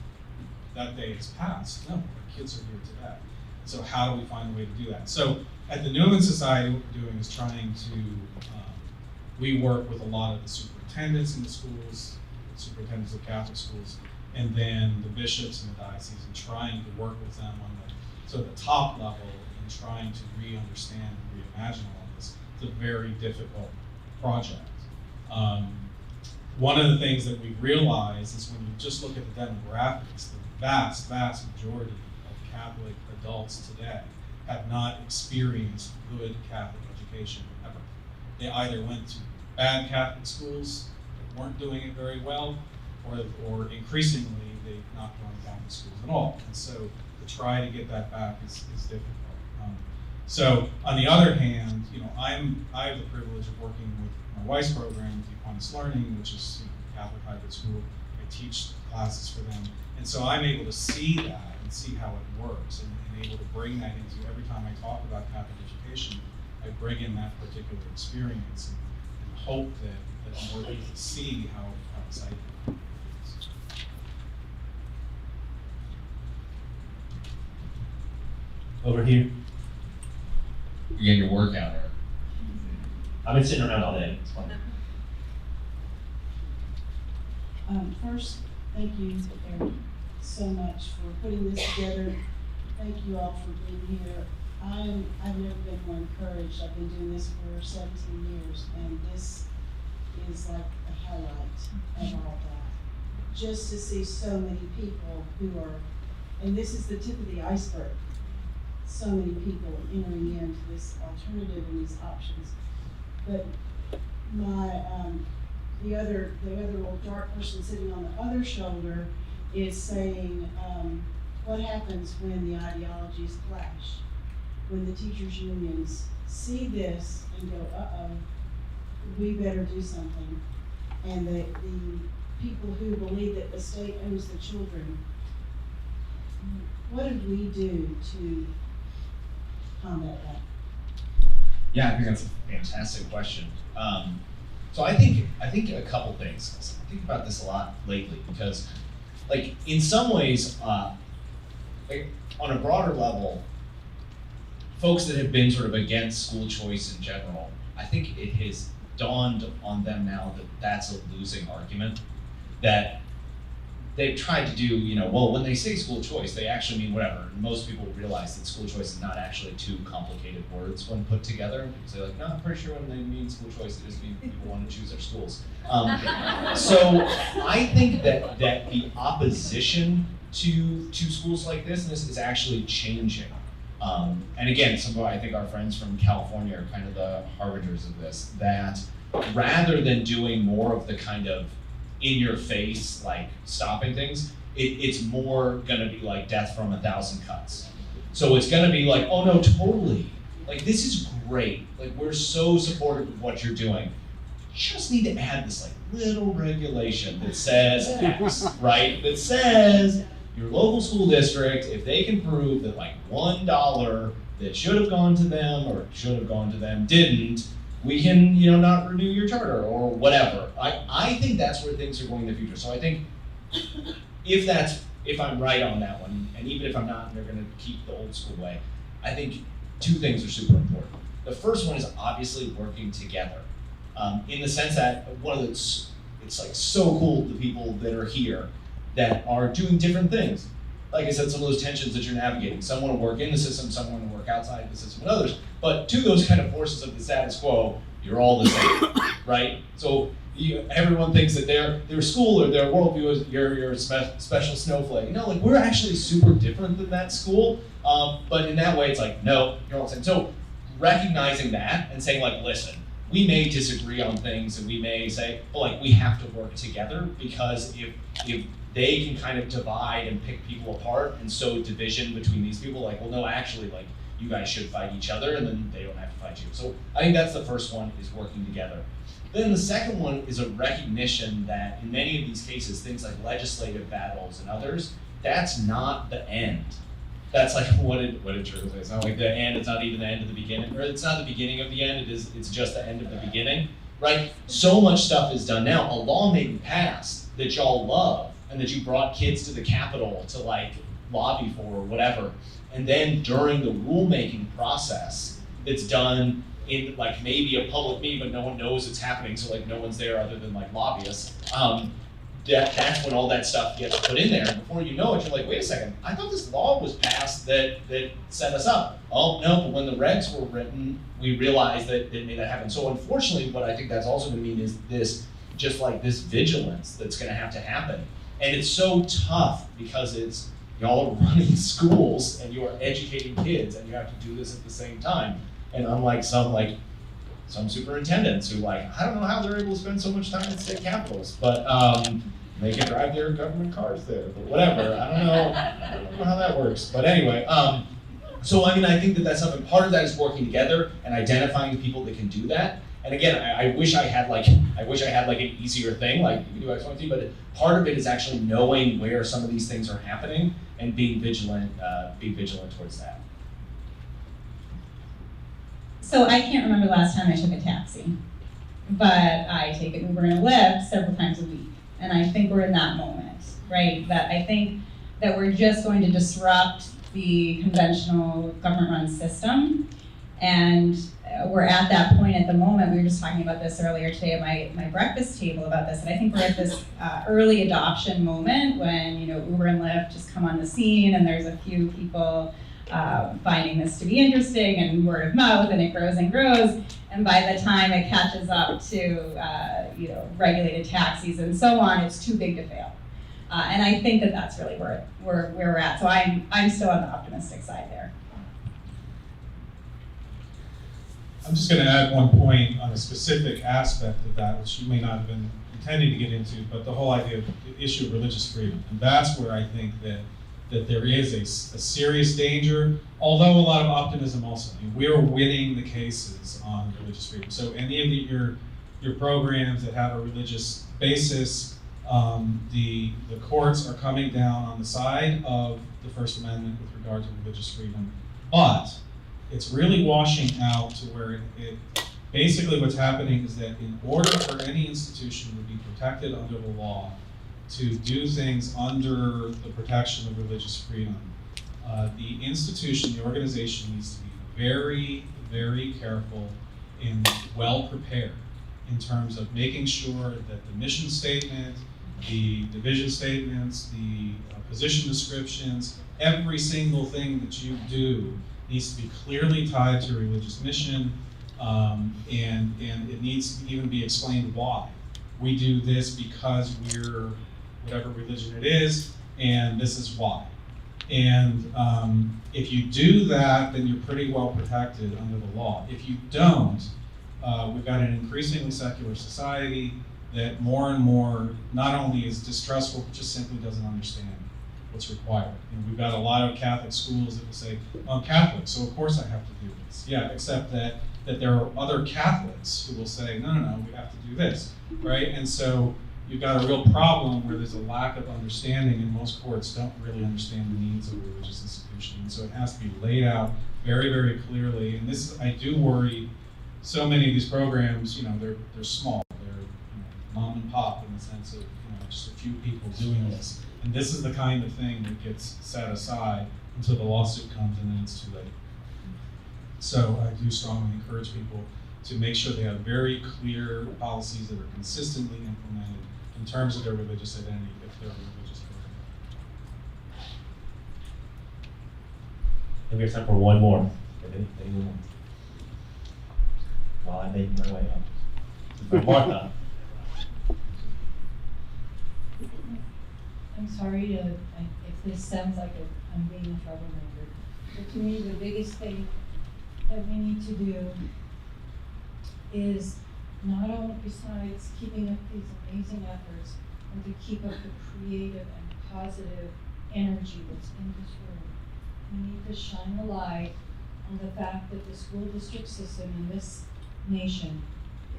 S4: that day is past. No, our kids are here today. So how do we find a way to do that? So at the Newman Society, what we're doing is trying to, we work with a lot of the superintendents in the schools, superintendents of Catholic schools, and then the bishops in the diocese, and trying to work with them on the top level and trying to re-understand and reimagine all this. It's a very difficult project. One of the things that we realize is when you just look at the demographics, the vast, vast majority of Catholic adults today have not experienced good Catholic education ever. They either went to bad Catholic schools that weren't doing it very well, or increasingly they've not gone to Catholic schools at all. And so to try to get that back is difficult. So on the other hand, I have the privilege of working with my wife's program, Kipod Learning, which is Catholic hybrid school. I teach classes for them, and so I'm able to see that and see how it works, and able to bring that into every time I talk about Catholic education. I bring in that particular experience and hope that more people see how exciting it is.
S1: Over here.
S3: You get your workout, Eric.
S1: I've been sitting around all day. It's fun.
S7: First, thank you, Eric, so much for putting this together. Thank you all for being here. I've never been more encouraged. I've been doing this for 17 years, and this is like the highlight of all that. just to see so many people who are, and this is the tip of the iceberg, so many people entering into this alternative and these options. But my, the other little dark person sitting on the other shoulder is saying, what happens when the ideologies clash? When the teachers' unions see this and go, uh-oh, we better do something. And the people who believe that the state owns the children, what did we do to combat that?
S3: Yeah, I think that's a fantastic question. So I think a couple things. I think about this a lot lately because, like, in some ways, like, on a broader level, folks that have been sort of against school choice in general, I think it has dawned on them now that that's a losing argument. That they've tried to do, well, when they say school choice, they actually mean whatever. And most people realize that school choice is not actually two complicated words when put together. People say, like, no, I'm pretty sure when they mean school choice, it just means people want to choose their schools. So I think that the opposition to schools like this is actually changing. And again, some of, I think, our friends from California are kind of the harbingers of this, that rather than doing more of the kind of in your face, like stopping things, it's more gonna be like death from 1,000 cuts. So it's gonna be like, oh no, totally. Like, this is great. Like, we're so supportive of what you're doing. You just need to add this like little regulation that says X, right? That says your local school district, if they can prove that like $1 that should have gone to them or should have gone to them didn't, we can, not renew your charter or whatever. I think that's where things are going in the future. So I think if I'm right on that one, and even if I'm not, and they're going to keep the old school way, I think two things are super important. The first one is obviously working together, in the sense that it's like so cool, the people that are here that are doing different things. Like I said, some of those tensions that you're navigating. Some want to work in the system, some want to work outside the system, and others. But to those kind of forces of the status quo, you're all the same, right? So everyone thinks that their school or their worldview is you're a special snowflake. Like, we're actually super different than that school. But in that way, it's like, no, you're all the same. So recognizing that and saying, like, listen, we may disagree on things and we may say, well, like, we have to work together, because if they can kind of divide and pick people apart and sow division between these people, like, well, no, actually, like, you guys should fight each other and then they don't have to fight you. So I think that's the first one, is working together. Then the second one is a recognition that in many of these cases, things like legislative battles and others, that's not the end. That's like what did Churchill say? It's not like the end, it's not even the end of the beginning, or it's not the beginning of the end, it's just the end of the beginning, right? So much stuff is done now. A law may be passed that y'all love and that you brought kids to the Capitol to like lobby for or whatever. And then during the rulemaking process, it's done in like maybe a public meeting, but no one knows it's happening, so like no one's there other than like lobbyists. That's when all that stuff gets put in there. And before you know it, you're like, wait a second, I thought this law was passed that set us up. Oh, no, but when the regs were written, we realized that it made that happen. So unfortunately, what I think that's also gonna mean is this, just like this vigilance that's gonna have to happen. And it's so tough because it's, y'all are running schools and you are educating kids and you have to do this at the same time. And unlike some superintendents who I don't know how they're able to spend so much time at state capitals, but they can drive their government cars there, but whatever. I don't know how that works. But anyway, so I mean, I think that's something. Part of that is working together and identifying the people that can do that. And again, I wish I had like an easier thing, like you can do X, Y, Z, but part of it is actually knowing where some of these things are happening and being vigilant towards that.
S2: So I can't remember the last time I took a taxi, but I take an Uber and a Lyft several times a week. And I think we're in that moment, right? That I think that we're just going to disrupt the conventional government-run system. And we're at that point at the moment. We were just talking about this earlier today at my breakfast table about this. And I think we're at this early adoption moment when, Uber and Lyft just come on the scene and there's a few people finding this to be interesting and word of mouth, and it grows and grows. And by the time it catches up to regulated taxis and so on, it's too big to fail. And I think that that's really where we're at. So I'm still on the optimistic side there.
S4: I'm just going to add one point on a specific aspect of that, which you may not have been intending to get into, but the whole idea of the issue of religious freedom. And that's where I think that there is a serious danger, although a lot of optimism also. I mean, we're winning the cases on religious freedom. So any of your programs that have a religious basis, the courts are coming down on the side of the First Amendment with regard to religious freedom, but it's really washing out to where it basically what's happening is that in order for any institution to be protected under the law, to do things under the protection of religious freedom, the institution, the organization needs to be very, very careful and well prepared in terms of making sure that the mission statement, the division statements, the position descriptions, every single thing that you do needs to be clearly tied to a religious mission, and it needs to even be explained why. We do this because we're whatever religion it is, and this is why. And if you do that, then you're pretty well protected under the law. If you don't, we've got an increasingly secular society that more and more not only is distrustful, but just simply doesn't understand what's required. And we've got a lot of Catholic schools that will say, well, I'm Catholic, so of course I have to do this. Yeah, except that there are other Catholics who will say, no, we have to do this, right? And so you've got a real problem where there's a lack of understanding, and most courts don't really understand the needs of a religious institution. And so it has to be laid out very, very clearly. And this, I do worry, so many of these programs, they're small. They're mom and pop in the sense of just a few people doing this. And this is the kind of thing that gets set aside until the lawsuit comes, and then it's too late. So I do strongly encourage people to make sure they have very clear policies that are consistently implemented in terms of their religious identity, if they're a religious program.
S1: I think we have time for one more. Anyone more? While I make my way up. Martha.
S8: I'm sorry if this sounds like I'm being a troublemaker, but to me the biggest thing that we need to do is not only, besides keeping up these amazing efforts, and to keep up the creative and positive energy that's in this room. We need to shine the light on the fact that the school district system in this nation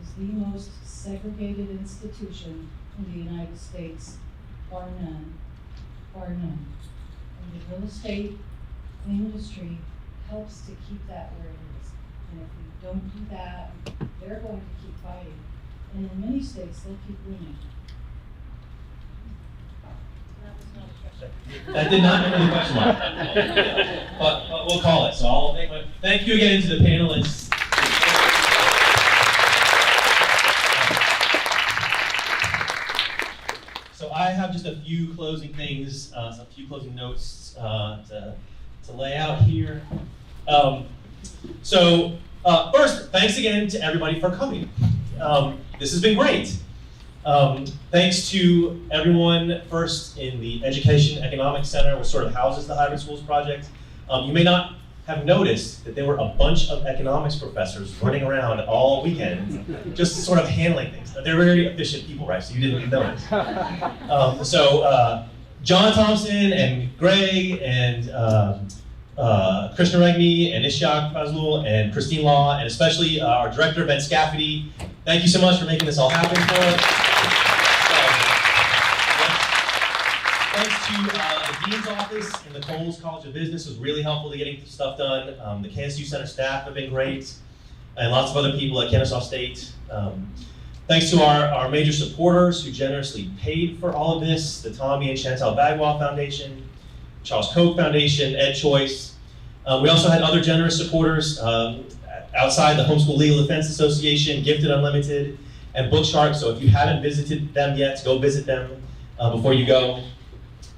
S8: is the most segregated institution in the United States, bar none. And the real estate industry helps to keep that where it is. And if we don't do that, they're going to keep fighting. And in many states, they'll keep winning. That was not a question.
S1: That did not enter the question mark. But we'll call it. So I'll make thank you again to the panelists. So I have just a few closing things, a few closing notes to lay out here. First, thanks again to everybody for coming. This has been great. Thanks to everyone first in the Education Economics Center, which sort of houses the Hybrid Schools Project. You may not have noticed that there were a bunch of economics professors running around all weekend, just sort of handling things. They're very efficient people, right? So you didn't notice. John Thompson and Greg and Krishna Regmi and Ishaq Fazlul and Christine Law, and especially our director, Ben Scafferty. Thank you so much for making this all happen for us. Thanks to the Dean's Office and the Coles College of Business was really helpful to getting stuff done. The KSU Center staff have been great, and lots of other people at Kennesaw State. Thanks to our major supporters who generously paid for all of this, the Tommy and Chantal Bagwell Foundation, Charles Koch Foundation, Ed Choice. We also had other generous supporters outside the Homeschool Legal Defense Association, Gifted Unlimited, and Bookshark. So if you haven't visited them yet, go visit them before you go.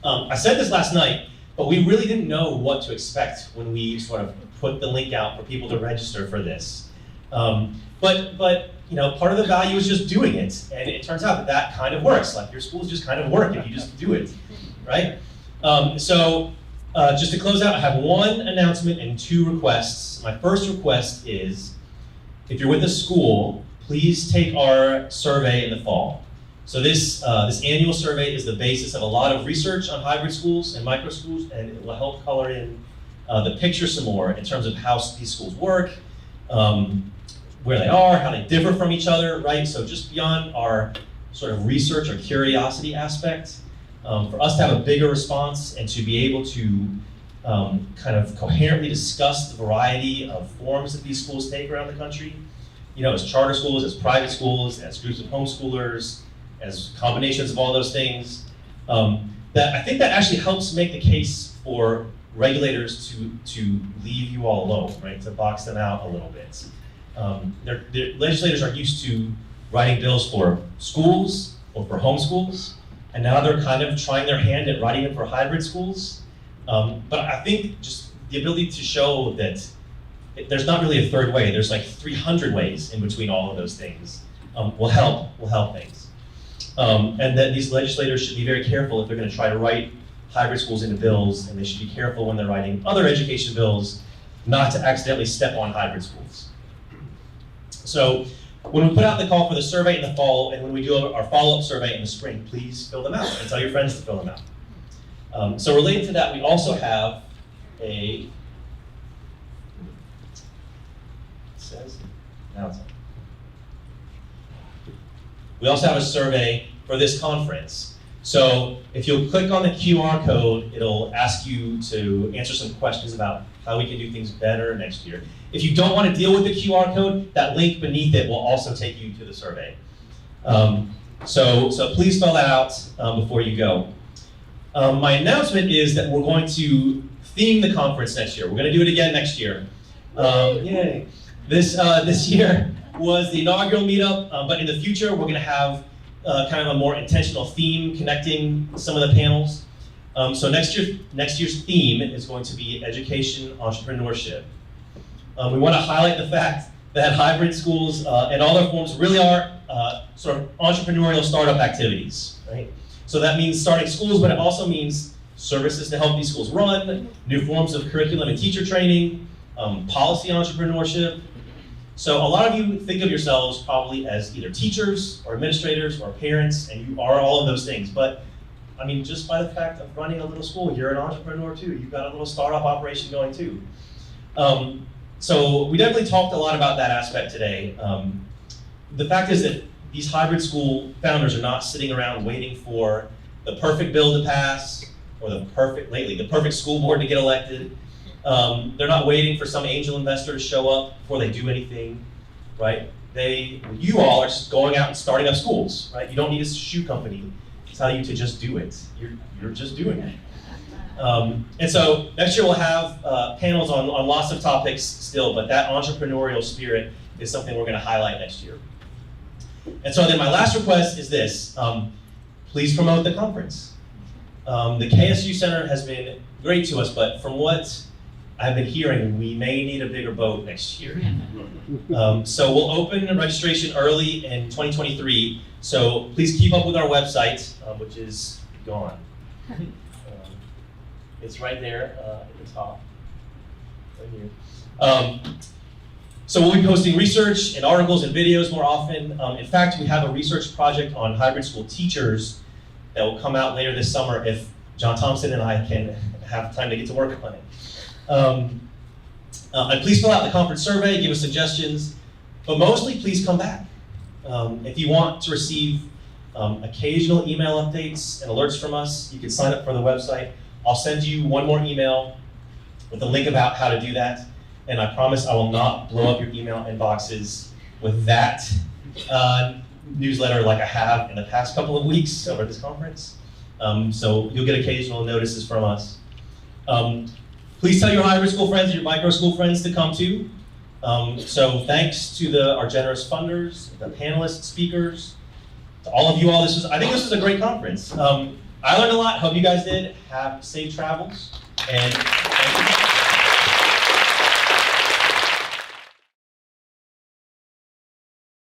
S1: I said this last night, but we really didn't know what to expect when we sort of put the link out for people to register for this. But you know, part of the value is just doing it, and it turns out that that kind of works. Like your schools just kind of work if you just do it, right? Just to close out, I have one announcement and two requests. My first request is, if you're with a school, please take our survey in the fall. So this annual survey is the basis of a lot of research on hybrid schools and microschools, and it will help color in the picture some more in terms of how these schools work, where they are, how they differ from each other, right? So just beyond our sort of research or curiosity aspect, for us to have a bigger response and to be able to kind of coherently discuss the variety of forms that these schools take around the country, you know, as charter schools, as private schools, as groups of homeschoolers, as combinations of all those things, that I think that actually helps make the case for regulators to leave you all alone, right? To box them out a little bit. The legislators are used to writing bills for schools or for homeschools, and now they're kind of trying their hand at writing them for hybrid schools. But I think just the ability to show that there's not really a third way, there's like 300 ways in between all of those things, will help things. And that these legislators should be very careful if they're going to try to write hybrid schools into bills, and they should be careful when they're writing other education bills not to accidentally step on hybrid schools. So when we put out the call for the survey in the fall, and when we do our follow-up survey in the spring, please fill them out and tell your friends to fill them out. So related to that, we also have we also have a survey for this conference. So if you'll click on the QR code, it'll ask you to answer some questions about how we can do things better next year. If you don't want to deal with the QR code, that link beneath it will also take you to the survey. So please fill that out before you go. My announcement is that we're going to theme the conference next year. We're going to do it again next year. Yay. This year was the inaugural meetup, but in the future we're going to have kind of a more intentional theme connecting some of the panels. So next year's theme is going to be education entrepreneurship. We want to highlight the fact that hybrid schools and all their forms really are sort of entrepreneurial startup activities, right? So that means starting schools, but it also means services to help these schools run, new forms of curriculum and teacher training, policy entrepreneurship. So a lot of you think of yourselves probably as either teachers or administrators or parents, and you are all of those things. But I mean, just by the fact of running a little school, you're an entrepreneur too. You've got a little startup operation going too. So we definitely talked a lot about that aspect today. The fact is that these hybrid school founders are not sitting around waiting for the perfect bill to pass or the perfect school board to get elected. They're not waiting for some angel investor to show up before they do anything, right? You all are just going out and starting up schools, right? You don't need a shoe company to tell you to just do it. You're just doing it. And so next year we'll have panels on lots of topics still, but that entrepreneurial spirit is something we're going to highlight next year. And so then my last request is this. Please promote the conference. The KSU Center has been great to us, but from what I've been hearing, we may need a bigger boat next year. So we'll open registration early in 2023. So please keep up with our website, which is gone. It's right there at the top, right here. So we'll be posting research and articles and videos more often. In fact, we have a research project on hybrid school teachers that will come out later this summer if John Thompson and I can have time to get to work on it. And please fill out the conference survey, give us suggestions, but mostly please come back. If you want to receive occasional email updates and alerts from us, you can sign up for the website. I'll send you one more email with a link about how to do that, and I promise I will not blow up your email inboxes with that newsletter like I have in the past couple of weeks over this conference. So you'll get occasional notices from us. Please tell your hybrid school friends and your micro school friends to come too. So thanks to our generous funders, the panelists, speakers, to all of you all. I think this was a great conference. I learned a lot. Hope you guys did. Have safe travels. And thank you.